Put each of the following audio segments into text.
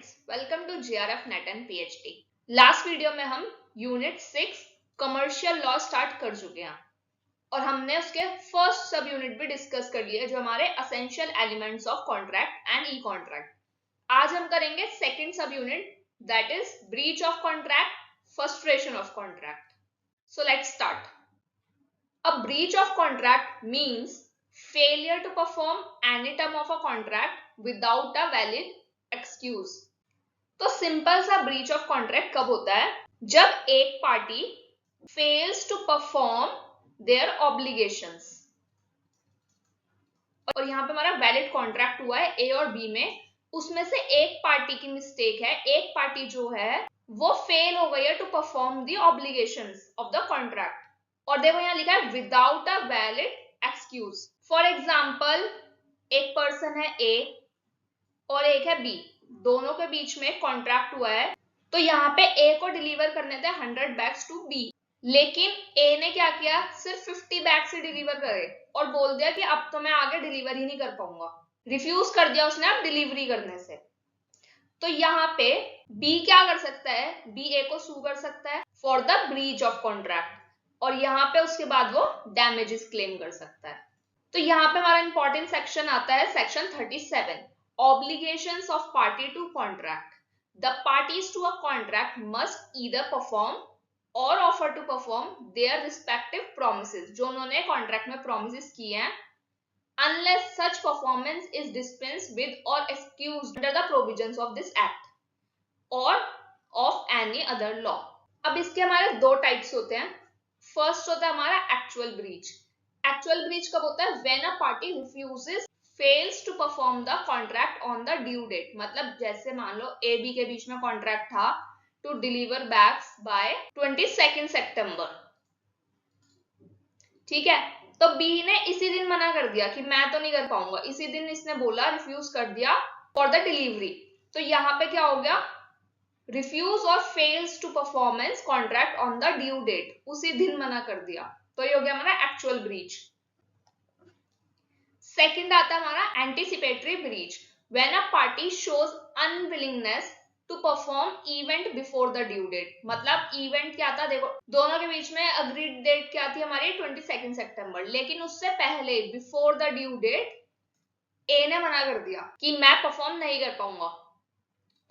Students, welcome to JRF net and PhD। Last video में हम unit 6 commercial law start कर चुके हैं और हमने उसके फर्स्ट सब यूनिट भी डिस्कस कर लिया जो हमारे essential elements of contract and E contract. आज हम करेंगे सेकेंड सब unit that is breach of contract, frustration of contract. So let's start. A breach of contract means failure to perform any term of a contract without a valid excuse। तो simple सा breach of contract कब होता है? जब एक party fails to perform their obligations. और यहाँ पे हमारा वैलिड कॉन्ट्रैक्ट हुआ है ए और बी में, उसमें से एक पार्टी की मिस्टेक है, एक पार्टी जो है वो फेल हो गई है to perform the obligations of the contract. और देखो यहाँ लिखा है without a valid excuse. For example, एक पर्सन है ए और एक है बी, दोनों के बीच में कॉन्ट्रैक्ट हुआ है। तो यहाँ पे ए को डिलीवर करने थे 100 बैग्स टू बी, लेकिन ए ने क्या किया, सिर्फ 50 बैग से डिलीवर करे और बोल दिया कि अब तो मैं आगे डिलीवर ही नहीं कर पाऊंगा, रिफ्यूज कर दिया उसने अब डिलीवरी करने से। तो यहाँ पे बी क्या कर सकता है, बी ए को सू कर सकता है for the breach of contract और यहाँ पे उसके बाद वो डैमेजेस क्लेम कर सकता है। तो यहाँ पे हमारा इंपॉर्टेंट सेक्शन आता है section 37, obligations of party to contract। The parties to a contract must either perform or offer to perform their respective promises, जो उन्होंने कॉन्ट्रैक्ट में promises किए हैं, unless such performance is dispensed with or excused under the provisions of this act or of any other law। अब इसके हमारे दो types होते हैं। फर्स्ट होता है हमारा एक्चुअल ब्रीच। एक्चुअल ब्रीच कब होता है? When a party refuses fails to perform the contract on the due date. मतलब जैसे मान लो ए बी के बीच में कॉन्ट्रैक्ट था टू डिलीवर बैग्स बाय 22 सितंबर, ठीक है, तो बी ने इसी दिन मना कर दिया कि मैं तो नहीं कर पाऊंगा, इसी दिन इसने बोला, रिफ्यूज कर दिया फॉर द डिलीवरी। तो यहाँ पे क्या हो गया, रिफ्यूज और fails to performance contract on the due date, उसी दिन मना कर दिया, तो ये हो गया हमारा एक्चुअल ब्रीच। सेकंड आता है हमारा anticipatory breach, when a party shows unwillingness to perform event before the due date. मतलब इवेंट क्या था, देखो दोनों के बीच में अग्रीड डेट क्या थी हमारी 22 सितंबर, लेकिन उससे पहले बिफोर द ड्यू डेट ए ने मना कर दिया कि मैं परफॉर्म नहीं कर पाऊंगा।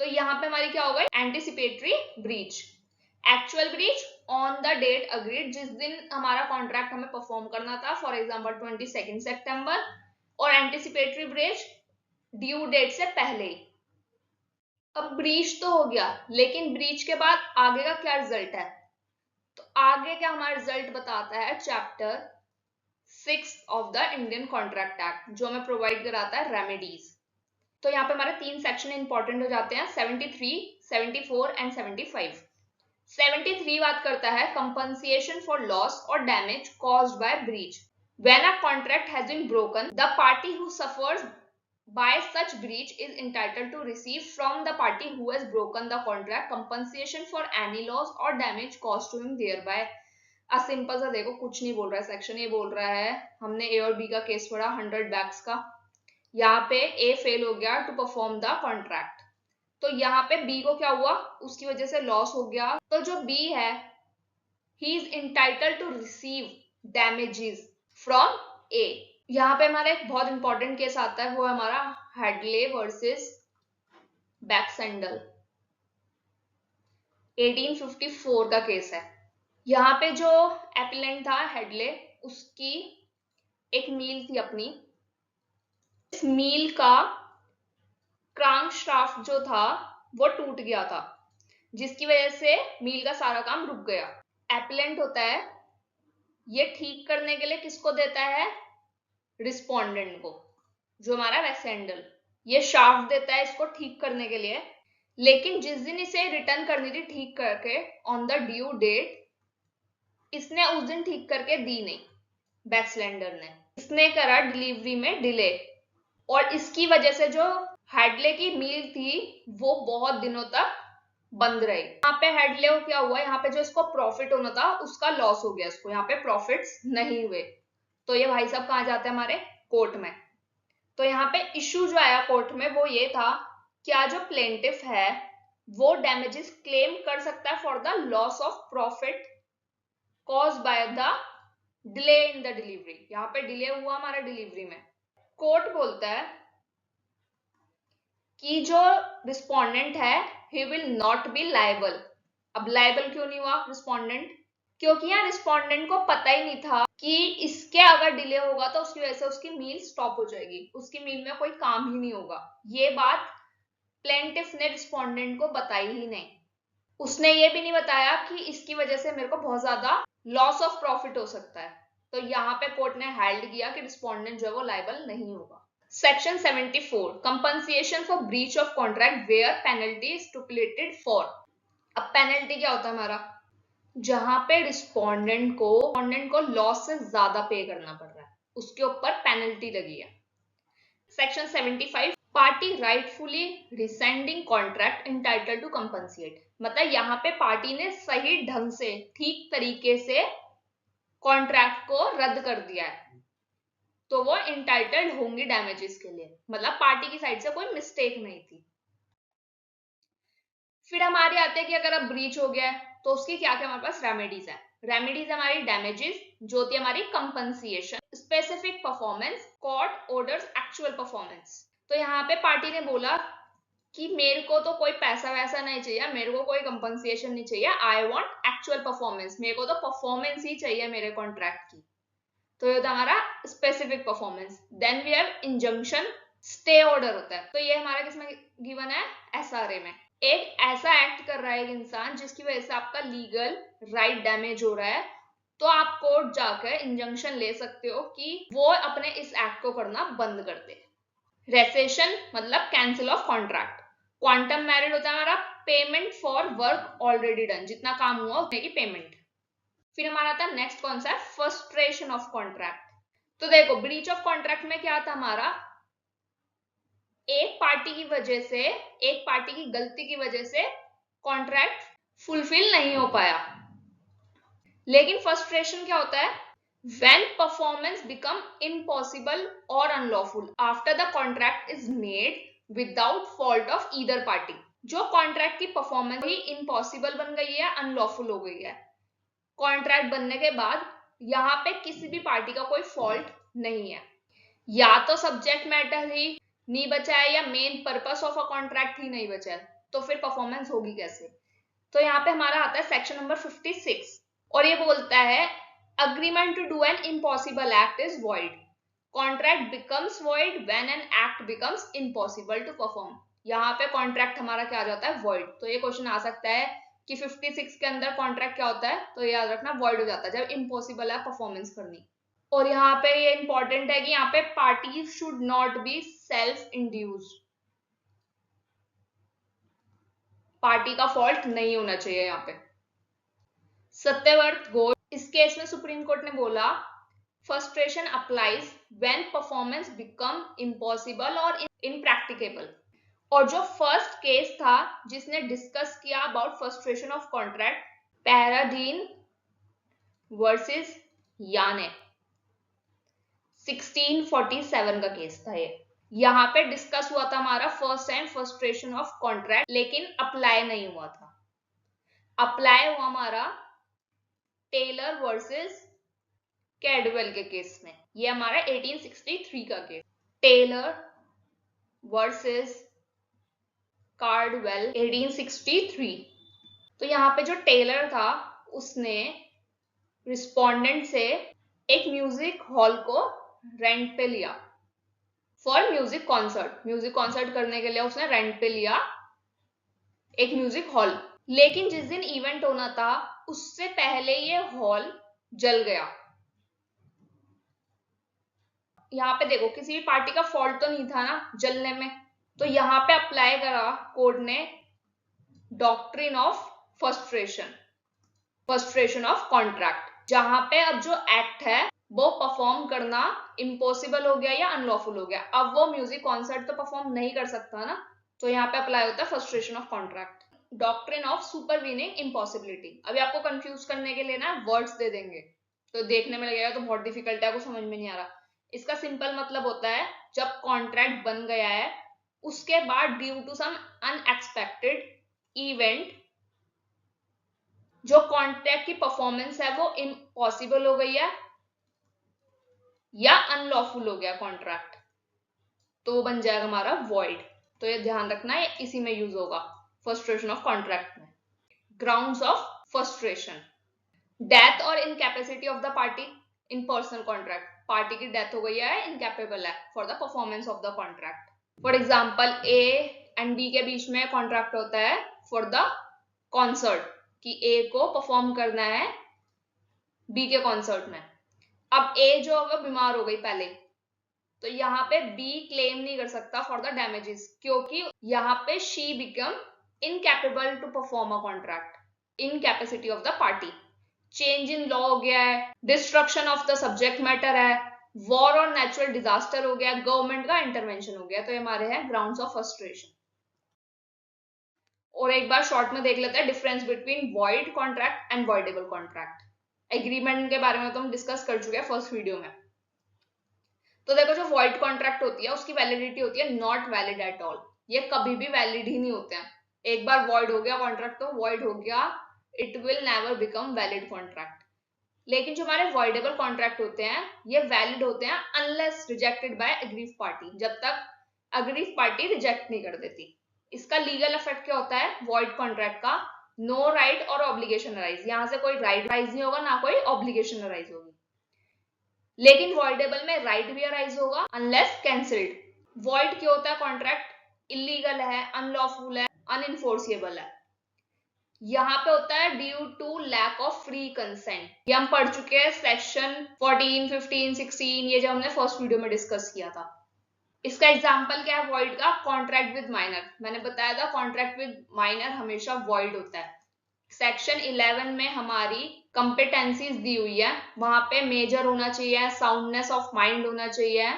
तो यहाँ पे हमारी क्या हो गई, anticipatory breach. Actual breach on the date agreed, जिस दिन हमारा कॉन्ट्रैक्ट हमें परफॉर्म करना था, फॉर एग्जांपल 22 सितंबर, और एंटीसिपेटरी ब्रीच ड्यू डेट से पहले ही। अब ब्रीच तो हो गया, लेकिन ब्रीच के बाद आगे का क्या रिजल्ट है? तो आगे क्या हमारा रिजल्ट बताता है chapter 6 of the Indian contract act, जो हमें प्रोवाइड कराता है रेमेडीज। तो यहाँ पे हमारे तीन सेक्शन इंपॉर्टेंट हो जाते हैं, 73, 74 एंड 75। 73 बात करता है कंपनसेशन फॉर लॉस और damage caused by breach. When a contract has been broken, the party who suffers by such breach is entitled to receive from the party who has broken the contract compensation for any loss or damage caused to him thereby। Simple सा देखो, कुछ नहीं बोल रहा है section, ये बोल रहा है हमने ए और बी का केस पढ़ा 100 बैग्स का, यहाँ पे ए फेल हो गया टू परफॉर्म द कॉन्ट्रैक्ट, तो यहाँ पे बी को क्या हुआ, उसकी वजह से लॉस हो गया। तो जो बी है, he is entitled to receive damages from a. यहाँ पे हमारा एक बहुत इंपॉर्टेंट केस आता है, वो है हमारा हेडले वर्सेस बैक्सेंडल, 1854 का केस है। यहाँ पे जो एपिलेंट था हेडले, उसकी एक मील थी अपनी, इस मील का क्रैंकशाफ्ट जो था वो टूट गया था, जिसकी वजह से मील का सारा काम रुक गया। एपिलेंट होता है, ये ठीक करने के लिए किसको देता है, रिस्पोंडेंट को, जो हमारा वैसेंडल, ये शाफ्ट देता है इसको ठीक करने के लिए, लेकिन जिस दिन इसे रिटर्न करनी थी ठीक करके ऑन द ड्यू डेट, इसने उस दिन ठीक करके दी नहीं बैक्सलेंडर ने, इसने करा डिलीवरी में डिले, और इसकी वजह से जो हेडले की मील थी वो बहुत दिनों तक बंद रही। यहाँ पे हेडले को क्या हुआ, यहाँ पे जो इसको प्रॉफिट होना था उसका लॉस हो गया, इसको यहाँ पे प्रॉफिट्स नहीं हुए। तो ये भाई साहब कहाँ जाते हैं, हमारे कोर्ट में। तो यहाँ पे इशू जो आया कोर्ट में वो ये था क्या जो प्लेंटिफ है वो डैमेजेस क्लेम कर सकता है for the loss of profit cause by the delay in the delivery? यहाँ पे डिले हुआ हमारा डिलीवरी में। कोर्ट बोलता है कि जो रिस्पोंडेंट है he will not be liable. अब लायबल क्यों नहीं हुआ रिस्पोंडेंट? क्योंकि यहाँ रिस्पोंडेंट को पता ही नहीं था कि इसके अगर डिले होगा तो उसकी वजह से उसकी मील स्टॉप हो जाएगी, उसकी मील में कोई काम ही नहीं होगा। ये बात प्लेंटिफ ने रिस्पोंडेंट को बताई ही नहीं। उसने ये भी नहीं बताया कि इसकी वजह से मेरे को बहुत ज्यादा लॉस ऑफ प्रॉफिट हो सकता है। तो यहाँ पे कोर्ट ने हेल्ड किया कि रिस्पोंडेंट जो है वो लायबल नहीं होगा। Section 74 compensation for breach of contract where penalty stipulated for. अब पेनल्टी क्या होता है हमारा? जहां पे रिस्पोंडेंट को लॉस से ज्यादा पे करना पड़ रहा है, उसके ऊपर पेनल्टी लगी है। Section 75 party rightfully rescinding contract entitle to compensate. मतलब यहाँ पे पार्टी ने सही ढंग से ठीक तरीके से कॉन्ट्रैक्ट को रद्द कर दिया है, तो वो इंटाइटल्ड होंगी डैमेजेस के लिए। मतलब पार्टी की साइड से कोई मिस्टेक नहीं थी। फिर हमारे आते हैं कि अगर अब ब्रीच हो गया है तो उसकी क्या क्या हमारे पास रेमेडीज है। रेमेडीज हमारी डैमेजेस, जो होती है हमारी compensation, specific performance, court orders actual performance. तो यहाँ पे पार्टी ने बोला कि मेरे को तो कोई पैसा वैसा नहीं चाहिए, मेरे को कोई कंपनसेशन नहीं चाहिए, आई वांट एक्चुअल परफॉर्मेंस, मेरे को तो परफॉर्मेंस ही चाहिए मेरे कॉन्ट्रैक्ट की। तो ये होता है हमारा specific performance. Then we have injunction, stay order होता है। तो ये हमारा किसमें गिवन है? एसआरए में। एक ऐसा एक्ट कर रहा है एक इंसान जिसकी वजह से आपका लीगल राइट डैमेज हो रहा है, तो आप कोर्ट जाकर इंजंक्शन ले सकते हो कि वो अपने इस एक्ट को करना बंद कर दे। रेसेशन मतलब cancel of contract. Quantum married होता है हमारा payment for work already done, जितना काम हुआ उतने की पेमेंट। फिर हमारा आता है नेक्स्ट कौन सा है? Frustration of contract. तो देखो ब्रीच ऑफ कॉन्ट्रैक्ट में क्या था हमारा? एक पार्टी की वजह से, एक पार्टी की गलती की वजह से कॉन्ट्रैक्ट फुलफिल नहीं हो पाया। लेकिन फ्रस्ट्रेशन क्या होता है? when performance become impossible or unlawful after the contract is made without fault of either party। जो कॉन्ट्रैक्ट की परफॉर्मेंस ही इम्पॉसिबल बन गई है, अनलॉफुल हो गई है, कॉन्ट्रैक्ट बनने के बाद यहाँ पे किसी भी पार्टी का कोई फॉल्ट नहीं है, या तो सब्जेक्ट मैटर ही नहीं बचा है या main purpose of a contract ही नहीं बचा है, तो फिर परफॉर्मेंस होगी कैसे? तो यहाँ पे हमारा आता है सेक्शन नंबर 56 और ये बोलता है agreement to do an impossible act is void, contract becomes void when an act becomes impossible to perform। यहाँ पे कॉन्ट्रैक्ट हमारा क्या आ जाता है? void। तो ये क्वेश्चन आ सकता है कि 56 के अंदर कॉन्ट्रैक्ट क्या होता है, तो याद रखना void हो जाता है जब इम्पॉसिबल है परफॉर्मेंस करनी। और यहाँ पे ये इंपॉर्टेंट है कि यहाँ पे party should not be self induced, party का फॉल्ट नहीं होना चाहिए यहाँ पे। सत्यव्रत घोष, इस केस में सुप्रीम कोर्ट ने बोला frustration applies when performance become impossible और इनप्रैक्टिकेबल। और जो फर्स्ट केस था जिसने डिस्कस किया about frustration of contract, Paradine versus Jane, 1647 का केस था ये। यहाँ पे डिस्कस हुआ था हमारा first time frustration of contract, लेकिन अप्लाई नहीं हुआ था। अप्लाई हुआ हमारा टेलर वर्सेस कैडवेल के केस में। ये हमारा 1863 का केस, टेलर वर्सेस कार्डवेल 1863। तो यहाँ पे जो टेलर था उसने रिस्पोंडेंट से एक म्यूजिक हॉल को रेंट पे लिया for music concert. Music concert करने के लिए उसने रेंट पे लिया एक म्यूजिक हॉल, लेकिन जिस दिन इवेंट होना था उससे पहले ये हॉल जल गया। यहाँ पे देखो किसी भी पार्टी का फॉल्ट तो नहीं था ना जलने में, तो यहाँ पे अप्लाई करा कोर्ट ने doctrine of frustration, frustration of contract, जहां पे अब जो एक्ट है वो परफॉर्म करना इम्पॉसिबल हो गया या अनलॉफुल हो गया। अब वो म्यूजिक कॉन्सर्ट तो परफॉर्म नहीं कर सकता ना, तो यहाँ पे अप्लाई होता है frustration of contract. Doctrine of supervening impossibility, अभी आपको कंफ्यूज करने के लिए ना वर्ड्स दे देंगे, तो देखने में लगेगा तो बहुत डिफिकल्ट है, आपको समझ में नहीं आ रहा। इसका सिंपल मतलब होता है जब कॉन्ट्रैक्ट बन गया है उसके बाद due to some unexpected event जो कॉन्ट्रैक्ट की परफॉर्मेंस है वो इम्पॉसिबल हो गई है या अनलॉफुल हो गया कॉन्ट्रैक्ट, तो वो बन जाएगा हमारा वॉइड। तो ये ध्यान रखना है, इसी में यूज होगा फ्रस्ट्रेशन ऑफ कॉन्ट्रैक्ट में। ग्राउंड्स ऑफ फ्रस्ट्रेशन, डेथ और incapacity of the party in personal contract. Party की डेथ हो गई है, इनकैपेबल है for the performance of the contract. For example a and b के बीच में कॉन्ट्रैक्ट होता है फॉर द कॉन्सर्ट कि ए को परफॉर्म करना है बी के कॉन्सर्ट में। अब ए जो है वो बीमार हो गई पहले, तो यहाँ पे बी क्लेम नहीं कर सकता फॉर द डैमेजेस, क्योंकि यहाँ पे she become incapable to perform a contract, incapacity of the party. Change in law हो गया है, destruction of the subject matter है, वॉर और नेचुरल डिजास्टर हो गया, गवर्नमेंट का इंटरवेंशन हो गया, तो ये हमारे हैं ग्राउंड्स ऑफ फ्रस्ट्रेशन। और एक बार शॉर्ट में देख लेते हैं difference between void contract and voidable contract. Agreement के बारे में तो हम डिस्कस कर चुके हैं फर्स्ट वीडियो में। तो देखो, जो वॉइड कॉन्ट्रैक्ट होती है उसकी वैलिडिटी होती है नॉट वैलिड एट ऑल, ये कभी भी वैलिड ही नहीं होते हैं। एक बार वॉइड हो गया कॉन्ट्रैक्ट तो वॉइड हो गया, it will never become valid contract. लेकिन जो हमारे वॉइडेबल कॉन्ट्रैक्ट होते हैं ये वैलिड होते हैं unless rejected by aggrieved party, जब तक अग्रीव पार्टी रिजेक्ट नहीं कर देती। इसका लीगल इफेक्ट क्या होता है वॉइड कॉन्ट्रैक्ट का? नो राइट और ऑब्लिगेशन अराइज, यहां से कोई राइट अराइज नहीं होगा, ना कोई ऑब्लिगेशन अराइज होगी। लेकिन वॉइडेबल में राइट भी अराइज होगा अनलेस कैंसिल्ड। वॉइड क्यों होता है कॉन्ट्रैक्ट? इलीगल है, अनलॉफुल है, अनइनफोर्सिएबल है। यहाँ पे होता है due to lack of free consent, ये हम पढ़ चुके हैं सेक्शन 14, 15, 16, ये जो हमने फर्स्ट वीडियो में डिस्कस किया था। इसका एग्जांपल क्या है वॉइड का? Contract with minor. मैंने बताया था कॉन्ट्रैक्ट विद माइनर हमेशा वॉइड होता है। सेक्शन 11 में हमारी कंपिटेंसीज दी हुई है, वहां पे मेजर होना चाहिए, साउंडनेस ऑफ माइंड होना चाहिए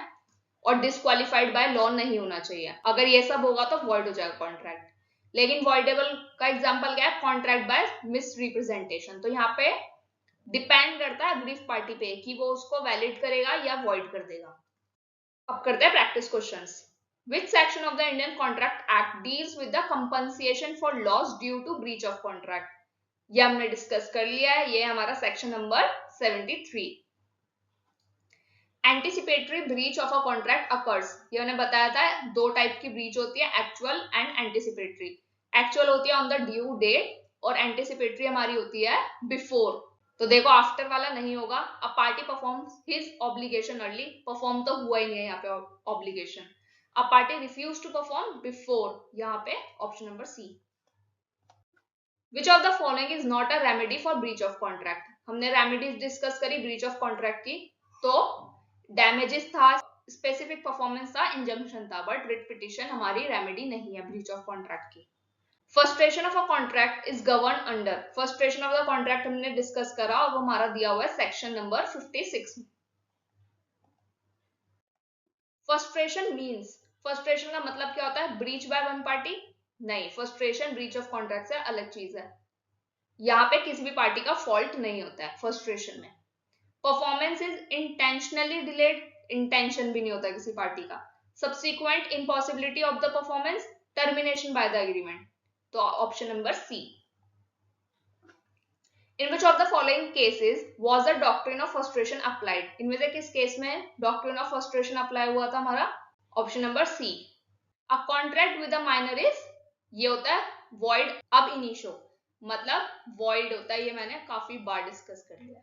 और डिस्क्वालिफाइड बाय लॉ नहीं होना चाहिए। अगर ये सब होगा तो वॉइड हो जाएगा कॉन्ट्रैक्ट। लेकिन वॉइडेबल का एग्जांपल क्या है? Contract by miss representation. तो यहाँ पे डिपेंड करता है अग्रीव पार्टी पे कि वो उसको वैलिड करेगा या वॉइड कर देगा। अब करते हैं practice questions. Which section of the Indian Contract Act deals with the compensation for loss due to breach of contract? ये हमने डिस्कस कर लिया है, ये हमारा section number 73। Anticipatory breach of a contract occurs, ये मैंने बताया था दो टाइप की ब्रीच होती है, एक्चुअल एंड एंटीसिपेटरी। एक्चुअल होती है ऑन द ड्यू डेट और एंटीसिपेटरी हमारी होती है बिफोर। तो देखो आफ्टर वाला नहीं होगा। A party performs his obligation early, perform तो हुआ ही नहीं है यहाँ पे obligation. A party refuse to perform before, यहाँ पे option number c. Which of the following is not a remedy for breach of contract? हमने रेमेडीज डिस्कस करी ब्रीच ऑफ कॉन्ट्रैक्ट की, तो डैमेजेस था, स्पेसिफिक परफॉर्मेंस था, इंजंक्शन था, but writ petition हमारी रेमेडी नहीं है ब्रीच ऑफ कॉन्ट्रैक्ट की। Frustration of a contract is govern under, frustration of the contract हमने डिस्कस करा और वो हमारा दिया हुआ है सेक्शन नंबर 56 में। फ्रस्ट्रेशन मींस, फ्रस्ट्रेशन का मतलब क्या होता है? Breach by one party? नहीं, फ्रस्ट्रेशन ब्रीच ऑफ कॉन्ट्रैक्ट से अलग चीज है। यहाँ पे किसी भी पार्टी का फॉल्ट नहीं होता है फ्रस्ट्रेशन में। Performance is intentionally delayed, intention भी नहीं होता किसी पार्टी का। Subsequent impossibility of the performance, termination by the agreement, तो option number c. In which of the following cases was the doctrine of frustration applied, इनमें से किस केस में डॉक्ट्रिन ऑफ फ्रस्ट्रेशन अप्लाई हुआ था हमारा? Option number c. A contract with a minor is, ये होता है वॉइड अब इनिशियो, मतलब वॉइड होता है, ये मैंने काफी बार डिस्कस कर लिया।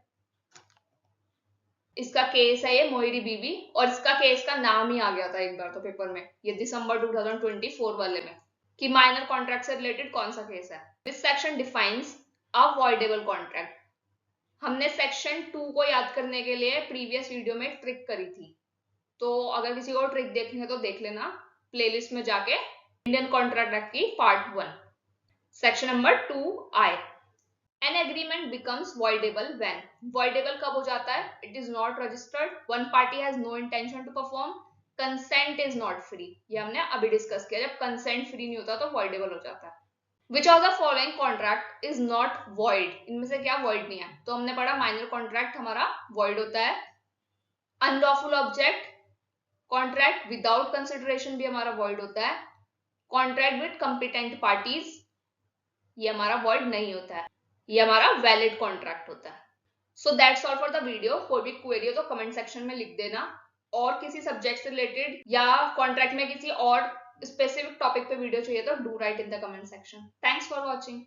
इसका केस है ये मोहिरी बीबी, और इसका केस का नाम ही आ गया था एक बार तो पेपर में, ये दिसंबर 2024 वाले में, कि माइनर कॉन्ट्रैक्ट से रिलेटेड कौन सा केस है। This section defines avoidable contract. हमने सेक्शन 2 को याद करने के लिए प्रीवियस वीडियो में ट्रिक करी थी, तो अगर किसी को ट्रिक देखनी है तो देख लेना प्लेलिस्ट में जाके, इंडियन कॉन्ट्रैक्ट एक्ट की part 1, section number 2I। An agreement becomes voidable when, voidable कब हो जाता है? It is not registered, one party has no intention to perform, consent is not free, ये हमने अभी डिस्कस किया, जब consent free नहीं होता तो voidable हो जाता है। Which of the following contract is not void, इनमें से क्या void नहीं है? तो हमने पढ़ा minor contract हमारा void होता है, unlawful object, contract without consideration भी हमारा void होता है, कॉन्ट्रैक्ट विद कॉम्पिटेंट पार्टीज, ये हमारा वर्ड नहीं होता है, ये हमारा वैलिड कॉन्ट्रैक्ट होता है। So that's all for the video. कोई भी क्वेरी हो तो कमेंट सेक्शन में लिख देना, और किसी सब्जेक्ट से रिलेटेड या कॉन्ट्रैक्ट में किसी और स्पेसिफिक टॉपिक पे वीडियो चाहिए तो do right in the comment section. Thanks for watching.